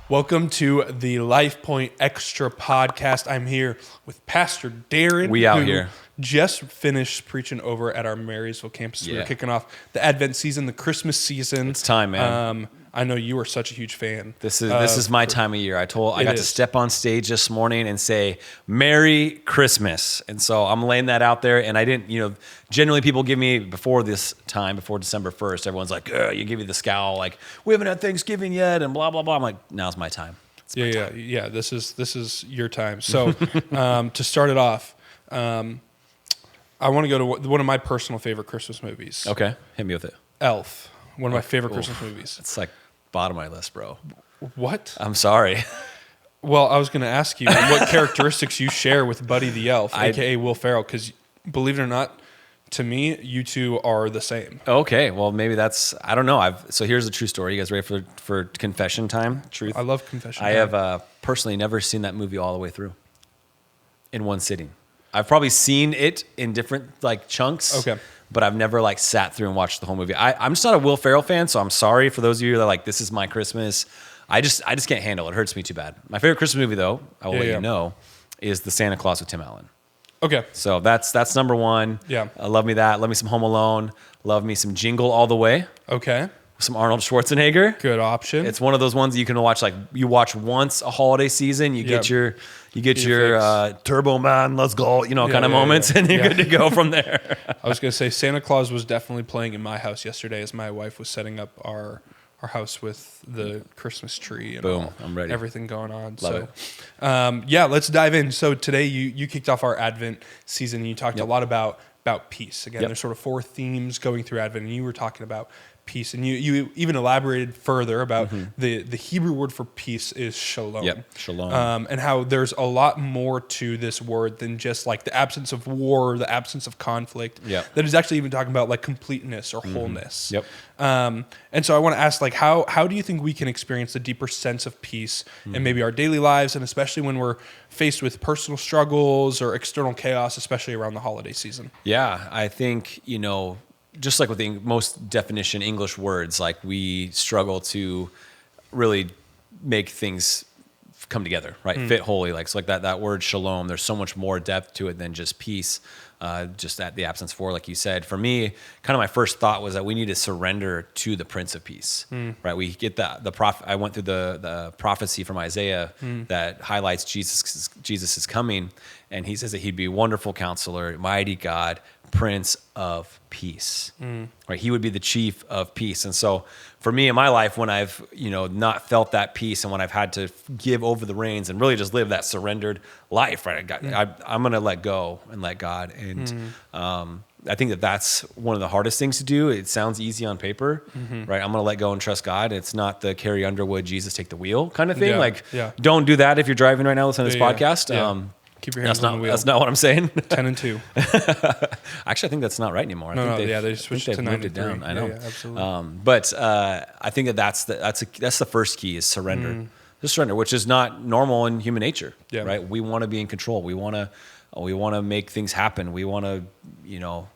Welcome to the Life Point Extra podcast. I'm here with Pastor Darren. We out here. Just finished preaching over at our Marysville campus. Yeah. We're kicking off the Advent season, the Christmas season. It's time, man. I know you are such a huge fan. This is my time of year. I got to step on stage this morning and say Merry Christmas, and so I'm laying that out there. And I didn't, generally people give me before December 1st, everyone's like, you give me the scowl, like we haven't had Thanksgiving yet, and blah blah blah. I'm like, now's my time. Yeah. This is your time. So to start it off, I want to go to one of my personal favorite Christmas movies. Okay, hit me with it. Elf, one of my favorite Christmas movies. It's like bottom of my list, bro. What? I'm sorry. Well, I was going to ask you what characteristics you share with Buddy the Elf, a.k.a. Will Ferrell, because believe it or not, to me, you two are the same. Okay, well, maybe that's, I don't know. So here's the true story. You guys ready for confession time? Truth? I love confession I time. have personally never seen that movie all the way through in one sitting. I've probably seen it in different chunks. Okay. But I've never sat through and watched the whole movie. I'm just not a Will Ferrell fan, so I'm sorry for those of you that are this is my Christmas. I just can't handle it. It hurts me too bad. My favorite Christmas movie, though, I will let you know, is The Santa Claus with Tim Allen. Okay. So that's number one. Yeah. Love me that. Love me some Home Alone. Love me some Jingle All the Way. Okay. Some Arnold Schwarzenegger. Good option. It's one of those ones that you can watch you watch once a holiday season, you get your Turbo Man, let's go, kind of moments, and you're good to go from there. I was going to say Santa Claus was definitely playing in my house yesterday as my wife was setting up our house with the Christmas tree and Boom, I'm ready. Everything going on. Love it. Let's dive in. So today you kicked off our Advent season and you talked a lot about peace. Again, there's sort of 4 themes going through Advent, and you were talking about peace, and you even elaborated further about the Hebrew word for peace is shalom. Yep, shalom. And how there's a lot more to this word than just the absence of war, the absence of conflict. Yep. That is actually even talking about completeness or wholeness. Yep. And so I want to ask, how do you think we can experience the deeper sense of peace in maybe our daily lives, and especially when we're faced with personal struggles or external chaos, especially around the holiday season? Yeah, I think, just like with the most definition English words, we struggle to really make things come together, right? Fit wholly. That word shalom, there's so much more depth to it than just peace, just at the absence of war, like you said. For me, kind of my first thought was that we need to surrender to the Prince of Peace, right? We get the prophet. I went through the prophecy from Isaiah that highlights Jesus is coming, and he says that he'd be wonderful counselor, mighty God, Prince of Peace, right? He would be the chief of peace. And so for me in my life, when I've, not felt that peace, and when I've had to give over the reins and really just live that surrendered life, right? I'm going to let go and let God. And I think that that's one of the hardest things to do. It sounds easy on paper, right? I'm going to let go and trust God. It's not the Carrie Underwood, Jesus take the wheel kind of thing. Don't do that if you're driving right now listening to this podcast. Yeah. Keep your hands on the wheel. That's not what I'm saying. 10 and 2. Actually, I think that's not right anymore. They switched to 9 moved and 3. Down. I know. Yeah, absolutely. But that's the first key is surrender. Just surrender, which is not normal in human nature, right? We want to be in control. We want to make things happen. We want to,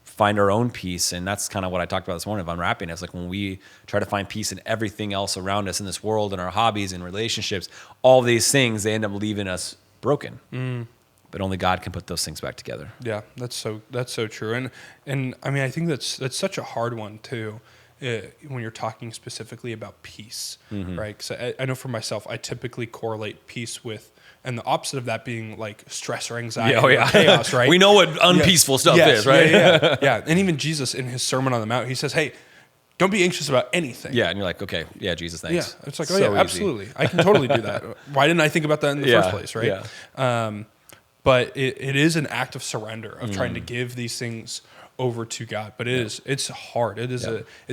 find our own peace. And that's kind of what I talked about this morning. If I'm wrapping, it's when we try to find peace in everything else around us in this world, and our hobbies and relationships, all these things, they end up leaving us broken. But only God can put those things back together. Yeah, that's so true. And I mean, I think that's such a hard one too, when you're talking specifically about peace, right? Because I know for myself, I typically correlate peace with, and the opposite of that being stress or anxiety or chaos, right? We know what unpeaceful stuff is, right? Yeah. And even Jesus in his Sermon on the Mount, he says, hey, don't be anxious about anything. Yeah, and you're like, okay, yeah, Jesus, thanks. Yeah, it's so absolutely. I can totally do that. Why didn't I think about that in the first place, right? Yeah. But it is an act of surrender, of trying to give these things over to God. But it's hard. It's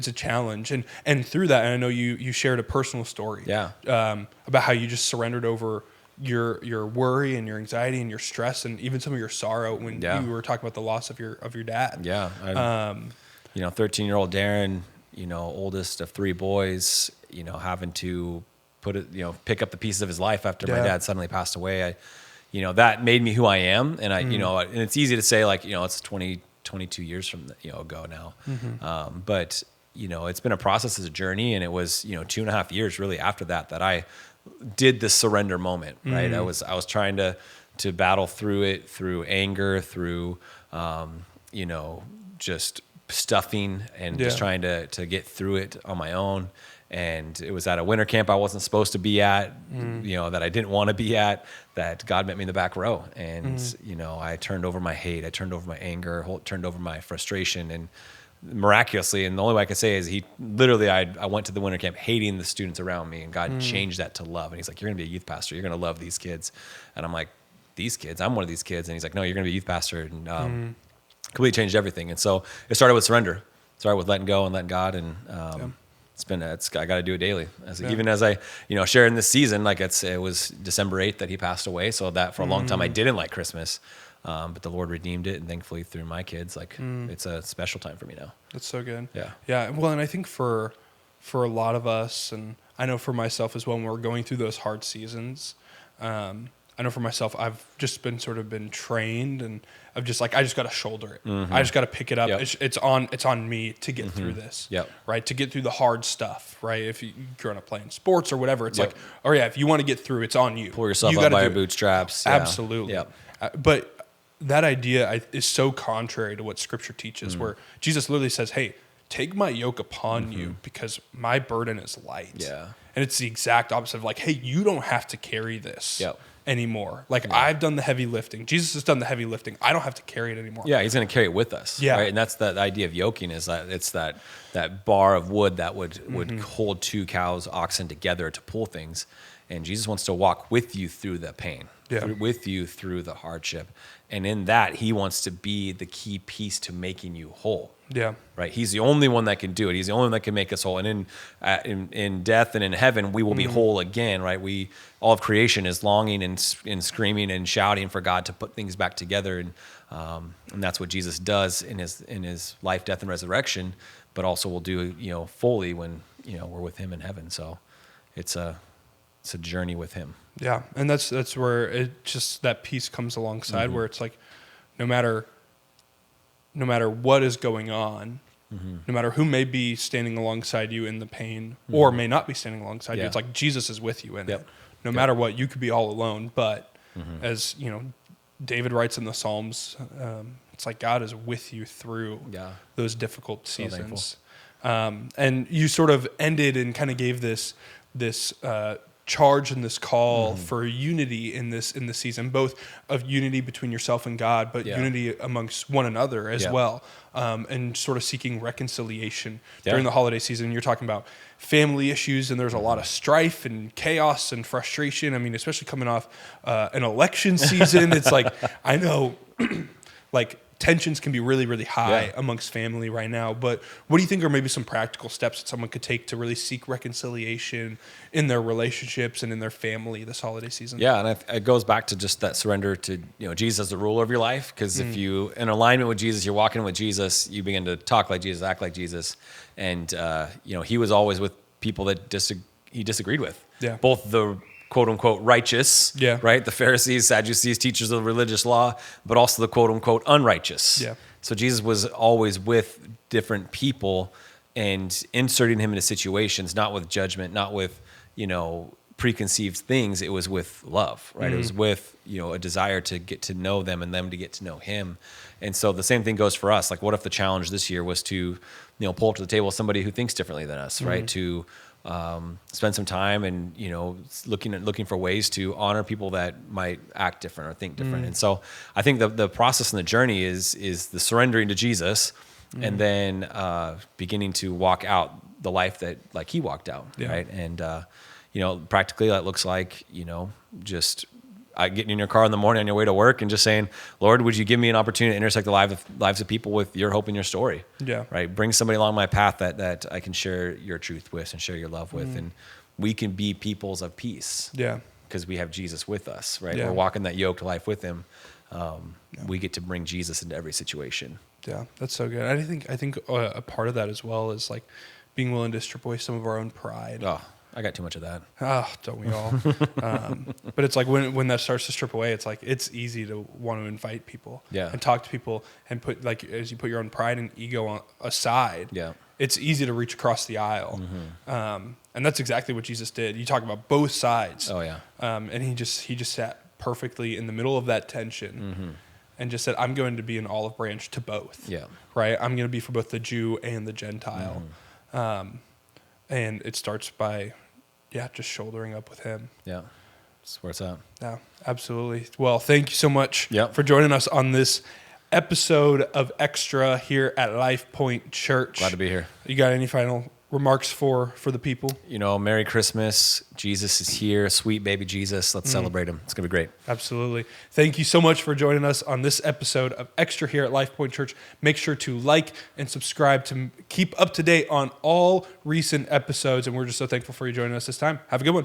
a challenge. And through that, and I know you shared a personal story about how you just surrendered over your worry and your anxiety and your stress and even some of your sorrow when you were talking about the loss of your dad. Yeah. 13-year-old Darren, oldest of 3 boys, having to pick up the pieces of his life after my dad suddenly passed away. That made me who I am. And and it's easy to say it's 22 years from ago now. But it's been a process, as a journey. And it was, 2.5 years really after that I did this surrender moment, right? I was trying to battle through it, through anger, through, just stuffing and just trying to get through it on my own. And it was at a winter camp I wasn't supposed to be at, that I didn't want to be at, that God met me in the back row. And, I turned over my hate, I turned over my anger, turned over my frustration, and miraculously, and the only way I could say is I went to the winter camp hating the students around me, and God changed that to love. And he's like, you're going to be a youth pastor. You're going to love these kids. And I'm like, these kids? I'm one of these kids. And he's like, no, you're going to be a youth pastor. And completely changed everything. And so it started with surrender. It started with letting go and letting God. And I got to do it daily. Even as I, share in this season, like it was December 8th that he passed away. So that for a long time I didn't like Christmas. But the Lord redeemed it, and thankfully through my kids, it's a special time for me now. That's so good. Yeah. Yeah. Well, and I think for a lot of us, and I know for myself as well, when we're going through those hard seasons, I know for myself, I've just been trained, and I've just I just got to shoulder it. I just got to pick it up. Yep. It's on me to get through this. Yep. Right. To get through the hard stuff. Right. If you're growing up playing sports or whatever, it's Yep. if you want to get through, it's on you. Pull yourself you up by your do it. bootstraps. Yeah. Absolutely. Yep. But that idea is so contrary to what Scripture teaches, where Jesus literally says, hey, take my yoke upon you because my burden is light. Yeah. And it's the exact opposite of hey, you don't have to carry this anymore. I've done the heavy lifting. Jesus has done the heavy lifting. I don't have to carry it anymore. Yeah, he's going to carry it with us. Yeah. Right? And that's the idea of yoking, is that it's that bar of wood that would hold 2 cows, oxen together to pull things. And Jesus wants to walk with you through the pain, with you through the hardship. And in that, he wants to be the key piece to making you whole. Yeah. Right. He's the only one that can do it. He's the only one that can make us whole. And in death and in heaven, we will be whole again. Right. All of creation is longing and screaming and shouting for God to put things back together. And that's what Jesus does in his life, death, and resurrection. But also will do fully when we're with him in heaven. So it's a journey with him. Yeah. And that's where it just that peace comes alongside, where it's no matter what is going on, no matter who may be standing alongside you in the pain or may not be standing alongside you, it's Jesus is with you in it. No matter what, you could be all alone, but as David writes in the Psalms, it's God is with you through those difficult seasons. And you sort of ended and kind of gave this charge and this call for unity in this season, both of unity between yourself and God, but unity amongst one another as well, and sort of seeking reconciliation during the holiday season. You're talking about family issues, and there's a lot of strife and chaos and frustration. I mean, especially coming off an election season, it's I know, tensions can be really, really high amongst family right now. But what do you think are maybe some practical steps that someone could take to really seek reconciliation in their relationships and in their family this holiday season? Yeah, and it goes back to just that surrender to Jesus as the ruler of your life. Because if you in alignment with Jesus, you're walking with Jesus, you begin to talk like Jesus, act like Jesus, and he was always with people that he disagreed with. Yeah, both the quote unquote righteous, right? The Pharisees, Sadducees, teachers of the religious law, but also the quote unquote unrighteous. Yeah. So Jesus was always with different people and inserting him into situations, not with judgment, not with, preconceived things. It was with love, right? It was with, a desire to get to know them and them to get to know him. And so the same thing goes for us. What if the challenge this year was to, pull up to the table somebody who thinks differently than us, right? To spend some time and looking for ways to honor people that might act different or think different. And so I think the process and the journey is the surrendering to Jesus, and then beginning to walk out the life that he walked out, right? And practically that looks like just getting in your car in the morning on your way to work and just saying, Lord, would you give me an opportunity to intersect the lives of people with your hope and your story? Yeah. Right. Bring somebody along my path that I can share your truth with and share your love with. And we can be peoples of peace. Yeah. Because we have Jesus with us, right? Yeah. We're walking that yoked life with him. We get to bring Jesus into every situation. Yeah. That's so good. I think a part of that as well is being willing to strip away some of our own pride. Oh, I got too much of that. Oh, don't we all? But it's when that starts to strip away, it's easy to want to invite people and talk to people and put as you put your own pride and ego aside it's easy to reach across the aisle. And that's exactly what Jesus did. You talk about both sides. Oh, yeah. And he just sat perfectly in the middle of that tension and just said, I'm going to be an olive branch to both. Yeah. Right? I'm going to be for both the Jew and the Gentile. And it starts by, just shouldering up with him. Yeah. That's where it's at. Yeah, absolutely. Well, thank you so much Yep. for joining us on this episode of Extra here at Life Point Church. Glad to be here. You got any final remarks for the people? Merry Christmas. Jesus is here. Sweet baby Jesus. Let's celebrate him. It's going to be great. Absolutely. Thank you so much for joining us on this episode of Extra here at Life Point Church. Make sure to like and subscribe to keep up to date on all recent episodes. And we're just so thankful for you joining us this time. Have a good one.